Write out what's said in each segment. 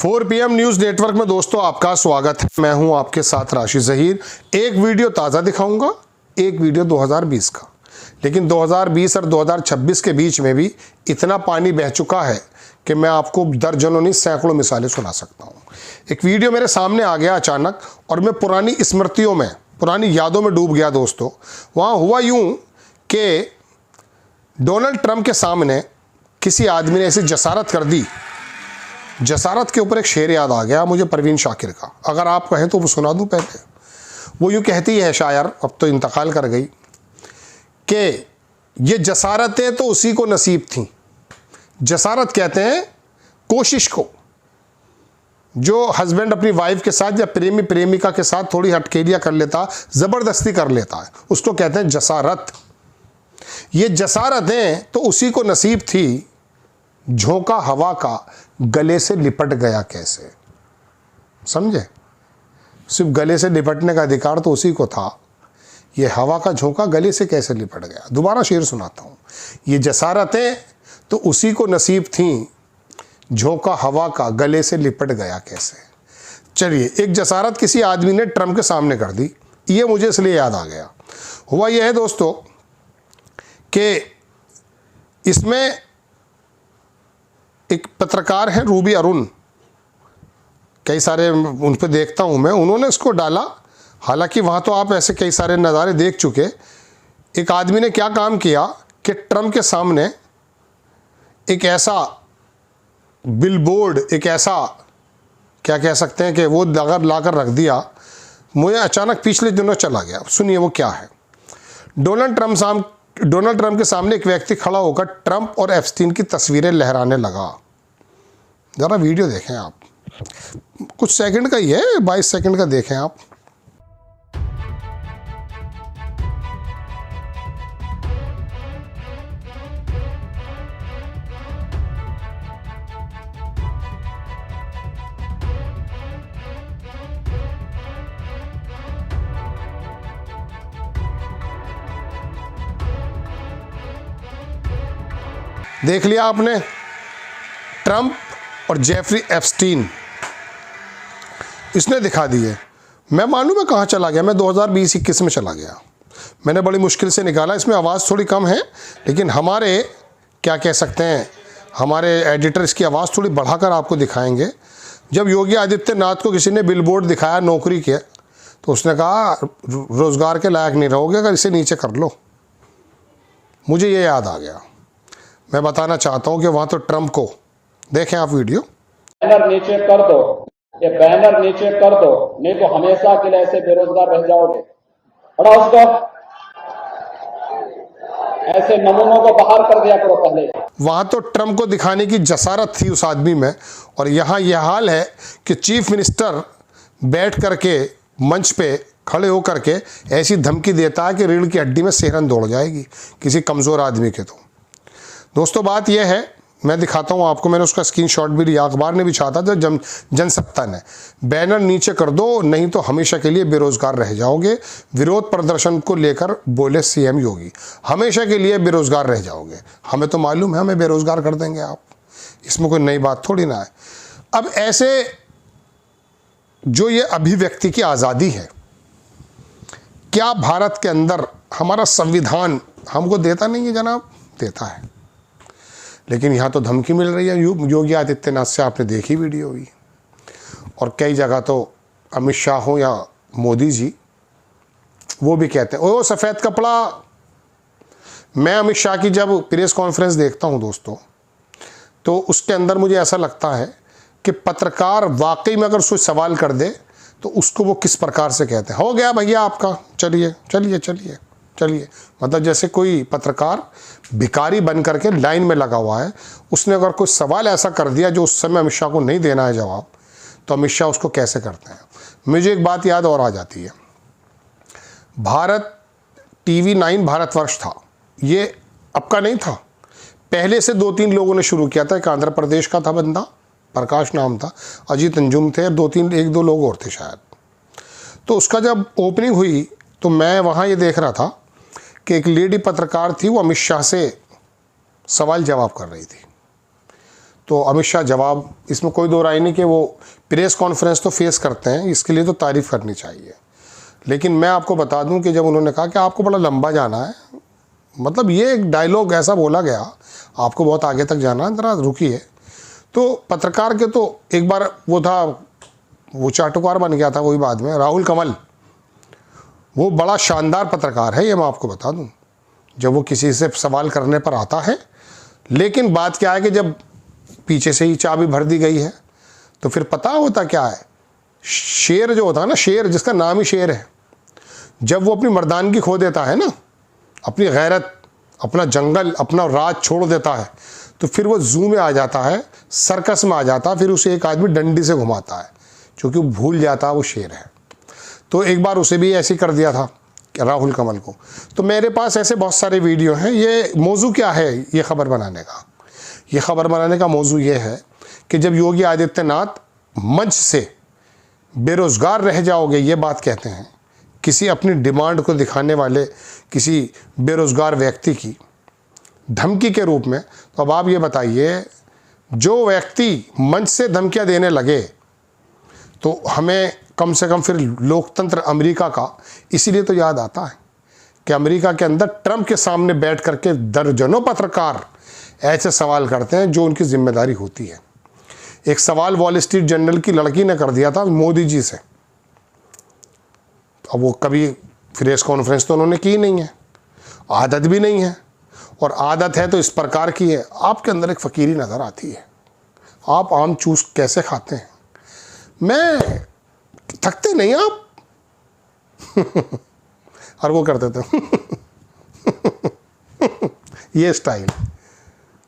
4 PM news network में दोस्तों आपका स्वागत है। मैं हूं आपके साथ राशि ज़हीर। एक वीडियो ताज़ा दिखाऊंगा, एक वीडियो 2020 का, लेकिन 2020 और 2026 के बीच में भी इतना पानी बह चुका है कि मैं आपको दर्जनों नहीं सैकड़ों मिसालें सुना सकता हूं। एक वीडियो मेरे सामने आ गया अचानक और मैं पुरानी स्मृतियों में, पुरानी यादों में डूब गया दोस्तों। वहाँ हुआ यूँ कि डोनाल्ड ट्रंप के सामने किसी आदमी ने ऐसी जसारत कर दी। जसारत के ऊपर एक शेर याद आ गया मुझे परवीन शाकिर का, अगर आप कहें तो वो सुना दूं पहले। वो यूँ कहती है शायर, अब तो इंतकाल कर गई, कि ये जसारतें तो उसी को नसीब थीं। जसारत कहते हैं कोशिश को, जो हस्बैंड अपनी वाइफ के साथ या प्रेमी प्रेमिका के साथ थोड़ी हटकेलियाँ कर लेता, ज़बरदस्ती कर लेता है, उसको कहते हैं जसारत। ये जसारतें तो उसी को नसीब थी, झोंका हवा का गले से लिपट गया कैसे। समझे? सिर्फ गले से लिपटने का अधिकार तो उसी को था, ये हवा का झोंका गले से कैसे लिपट गया। दोबारा शेर सुनाता हूँ। ये जसारतें तो उसी को नसीब थीं, झोंका हवा का गले से लिपट गया कैसे। चलिए, एक जसारत किसी आदमी ने ट्रंप के सामने कर दी, ये मुझे इसलिए याद आ गया। हुआ यह है दोस्तों कि इसमें एक पत्रकार है रूबी अरुण, कई सारे उन पर देखता हूँ मैं, उन्होंने इसको डाला। हालांकि वहाँ तो आप ऐसे कई सारे नज़ारे देख चुके। एक आदमी ने क्या काम किया कि ट्रंप के सामने एक ऐसा बिलबोर्ड, एक ऐसा क्या कह सकते हैं कि वो अगर लाकर रख दिया, मुझे अचानक पिछले दिनों चला गया। सुनिए वो क्या है। डोनाल्ड ट्रंप के सामने एक व्यक्ति खड़ा होकर ट्रंप और एप्स्टीन की तस्वीरें लहराने लगा। ज़रा वीडियो देखें आप, कुछ सेकंड का ही है, 22 सेकंड का देखें आप। देख लिया आपने, ट्रंप और जेफरी एप्स्टीन इसने दिखा दिए। मैं मालूम है कहाँ चला गया, मैं 2020-21 में चला गया। मैंने बड़ी मुश्किल से निकाला। इसमें आवाज़ थोड़ी कम है, लेकिन हमारे क्या कह सकते हैं, हमारे एडिटर इसकी आवाज़ थोड़ी बढ़ाकर आपको दिखाएंगे। जब योगी आदित्यनाथ को किसी ने बिलबोर्ड दिखाया नौकरी के, तो उसने कहा रोज़गार के लायक नहीं रहोगे अगर इसे नीचे कर लो। मुझे ये याद आ गया। मैं बताना चाहता हूं कि वहां तो ट्रंप को देखें आप वीडियो। बैनर नीचे कर दो, ये बैनर नीचे कर दो, नहीं तो हमेशा के लिए ऐसे बेरोजगार रह जाओगे। हटाओ उसको, ऐसे नमूनों को बाहर कर दिया करो पहले। वहां तो ट्रंप को दिखाने की जसारत थी उस आदमी में, और यहां यह हाल है कि चीफ मिनिस्टर बैठ करके मंच पे खड़े होकर के ऐसी धमकी देता है कि रीढ़ की हड्डी में सेहरन दौड़ जाएगी किसी कमज़ोर आदमी के। तो दोस्तों बात यह है, मैं दिखाता हूँ आपको, मैंने उसका स्क्रीनशॉट भी लिया, अखबार ने भी छापा था जनसत्ता ने। बैनर नीचे कर दो, नहीं तो हमेशा के लिए बेरोजगार रह जाओगे। विरोध प्रदर्शन को लेकर बोले सीएम योगी, हमेशा के लिए बेरोजगार रह जाओगे। हमें तो मालूम है हमें बेरोजगार कर देंगे आप, इसमें कोई नई बात थोड़ी ना है। अब ऐसे जो ये अभिव्यक्ति की आज़ादी है, क्या भारत के अंदर हमारा संविधान हमको देता नहीं है जनाब? देता है, लेकिन यहाँ तो धमकी मिल रही है योगी आदित्यनाथ से। आपने देखी वीडियो हुई, और कई जगह तो अमित शाह हो या मोदी जी, वो भी कहते हैं ओ सफ़ेद कपड़ा। मैं अमित शाह की जब प्रेस कॉन्फ्रेंस देखता हूँ दोस्तों, तो उसके अंदर मुझे ऐसा लगता है कि पत्रकार वाकई में अगर कोई सवाल कर दे तो उसको वो किस प्रकार से कहते हैं, हो गया भैया आपका, चलिए चलिए चलिए चलिए। मतलब जैसे कोई पत्रकार भिखारी बन करके लाइन में लगा हुआ है, उसने अगर कोई सवाल ऐसा कर दिया जो उस समय अमित शाह को नहीं देना है जवाब, तो अमित शाह उसको कैसे करते हैं। मुझे एक बात याद और आ जाती है, भारत TV9 भारतवर्ष था, ये अब का नहीं था, पहले से 2-3 लोगों ने शुरू किया था। एक आंध्र प्रदेश का था बंदा, प्रकाश नाम था, अजीत अंजुम थे, 1-2 लोग और थे शायद। तो उसका जब ओपनिंग हुई तो मैं वहाँ ये देख रहा था कि एक लेडी पत्रकार थी, वो अमित शाह से सवाल जवाब कर रही थी। तो अमित शाह जवाब, इसमें कोई दो राय नहीं कि वो प्रेस कॉन्फ्रेंस तो फेस करते हैं, इसके लिए तो तारीफ़ करनी चाहिए। लेकिन मैं आपको बता दूं कि जब उन्होंने कहा कि आपको बड़ा लंबा जाना है, मतलब ये एक डायलॉग ऐसा बोला गया, आपको बहुत आगे तक जाना है, ज़रा रुकिए। तो पत्रकार के तो एक बार वो था, वो चाटुकार बन गया था वही बाद में, राहुल कमल, वो बड़ा शानदार पत्रकार है, ये मैं आपको बता दूं, जब वो किसी से सवाल करने पर आता है। लेकिन बात क्या है कि जब पीछे से ही चाबी भर दी गई है तो फिर पता होता क्या है, शेर जो होता है ना, शेर जिसका नाम ही शेर है, जब वो अपनी मर्दानगी खो देता है ना, अपनी गैरत, अपना जंगल, अपना राज छोड़ देता है, तो फिर वो जू में आ जाता है, सर्कस में आ जाता है, फिर उसे एक आदमी डंडी से घुमाता है, क्योंकि वो भूल जाता है वो शेर है। तो एक बार उसे भी ऐसे ही कर दिया था राहुल कमल को। तो मेरे पास ऐसे बहुत सारे वीडियो हैं। ये मौजू क्या है ये खबर बनाने का? ये खबर बनाने का मौजू ये है कि जब योगी आदित्यनाथ मंच से बेरोज़गार रह जाओगे ये बात कहते हैं किसी अपनी डिमांड को दिखाने वाले किसी बेरोज़गार व्यक्ति की धमकी के रूप में, तो अब आप ये बताइए, जो व्यक्ति मंच से धमकियां देने लगे तो हमें कम से कम फिर लोकतंत्र अमेरिका का इसीलिए तो याद आता है कि अमेरिका के अंदर ट्रंप के सामने बैठ करके दर्जनों पत्रकार ऐसे सवाल करते हैं जो उनकी जिम्मेदारी होती है। एक सवाल वॉल स्ट्रीट जर्नल की लड़की ने कर दिया था मोदी जी से। अब वो कभी प्रेस कॉन्फ्रेंस तो उन्होंने की नहीं है, आदत भी नहीं है, और आदत है तो इस प्रकार की है, आपके अंदर एक फ़कीरी नज़र आती है। आप आम चूस कैसे खाते हैं? मैं थकते नहीं आप और वो करते थे ये स्टाइल,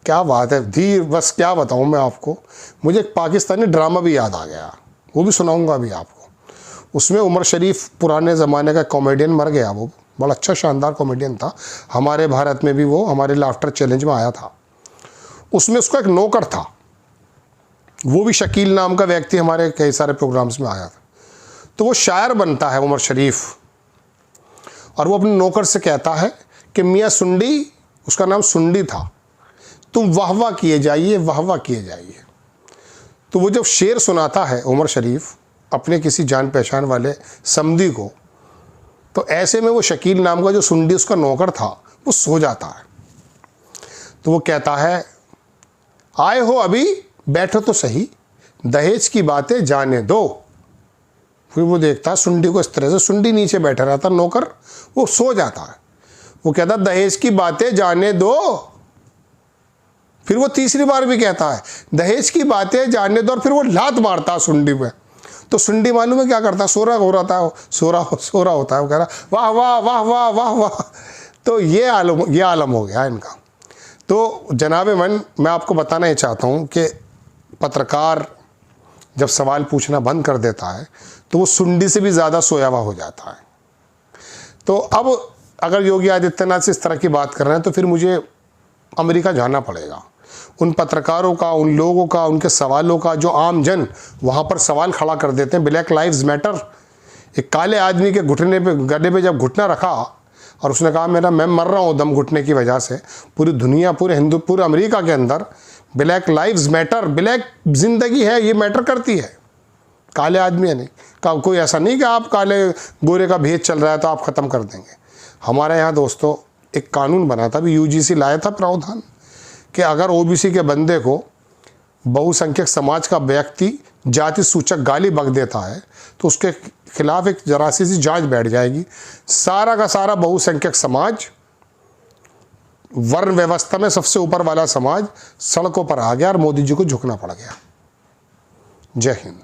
क्या बात है धीर, बस क्या बताऊं मैं आपको। मुझे एक पाकिस्तानी ड्रामा भी याद आ गया, वो भी सुनाऊंगा अभी आपको। उसमें उमर शरीफ पुराने ज़माने का कॉमेडियन मर गया, वो बड़ा अच्छा शानदार कॉमेडियन था, हमारे भारत में भी वो हमारे लाफ्टर चैलेंज में आया था। उसमें उसका एक नौकर था, वो भी शकील नाम का व्यक्ति हमारे कई सारे प्रोग्राम्स में आया था। तो वो शायर बनता है उमर शरीफ, और वो अपने नौकर से कहता है कि मियाँ सुंडी, उसका नाम सुंडी था, तुम वाह वाह किए जाइए, वाह वाह किए जाइए। तो वो जब शेर सुनाता है उमर शरीफ अपने किसी जान पहचान वाले समधी को, तो ऐसे में वो शकील नाम का जो सुंडी उसका नौकर था वो सो जाता है। तो वो कहता है, आए हो अभी, बैठो तो सही, दहेज की बातें जाने दो। फिर वो देखता है सुंडी को इस तरह से, सुंडी नीचे बैठा रहता, नौकर वो सो जाता है। वो कहता, दहेज की बातें जाने दो। फिर वो तीसरी बार भी कहता है, दहेज की बातें जाने दो, और फिर वो लात मारता है सुंडी पे। तो सुंडी मालूम है क्या करता है? सो रहा होता है, सो रहा होता है, वो कह रहा वाह वाह वाह वाह वाह वाह। तो ये आलम हो गया इनका। तो जनाब मन, मैं आपको बताना ही चाहता हूँ कि पत्रकार जब सवाल पूछना बंद कर देता है तो वो सुंडी से भी ज़्यादा सोया हुआ हो जाता है। तो अब अगर योगी आदित्यनाथ से इस तरह की बात कर रहे हैं तो फिर मुझे अमेरिका जाना पड़ेगा। उन पत्रकारों का, उन लोगों का, उनके सवालों का, जो आम जन वहाँ पर सवाल खड़ा कर देते हैं। ब्लैक लाइव्स मैटर, एक काले आदमी के घुटने पे, गड्ढे पे जब घुटना रखा और उसने कहा मैं मर रहा हूँ दम घुटने की वजह से, पूरी दुनिया, पूरे अमेरिका के अंदर ब्लैक लाइव्स मैटर, ब्लैक जिंदगी है ये मैटर करती है, काले आदमी है नहीं। कोई ऐसा नहीं कि आप काले गोरे का भेद चल रहा है तो आप ख़त्म कर देंगे। हमारे यहाँ दोस्तों एक कानून बना था, अभी यूजीसी लाया था प्रावधान कि अगर ओबीसी के बंदे को बहुसंख्यक समाज का व्यक्ति जाति सूचक गाली बक देता है तो उसके खिलाफ एक जरासी सी जांच बैठ जाएगी। सारा का सारा बहुसंख्यक समाज, वर्ण व्यवस्था में सबसे ऊपर वाला समाज सड़कों पर आ गया और मोदी जी को झुकना पड़ गया। जय हिंद।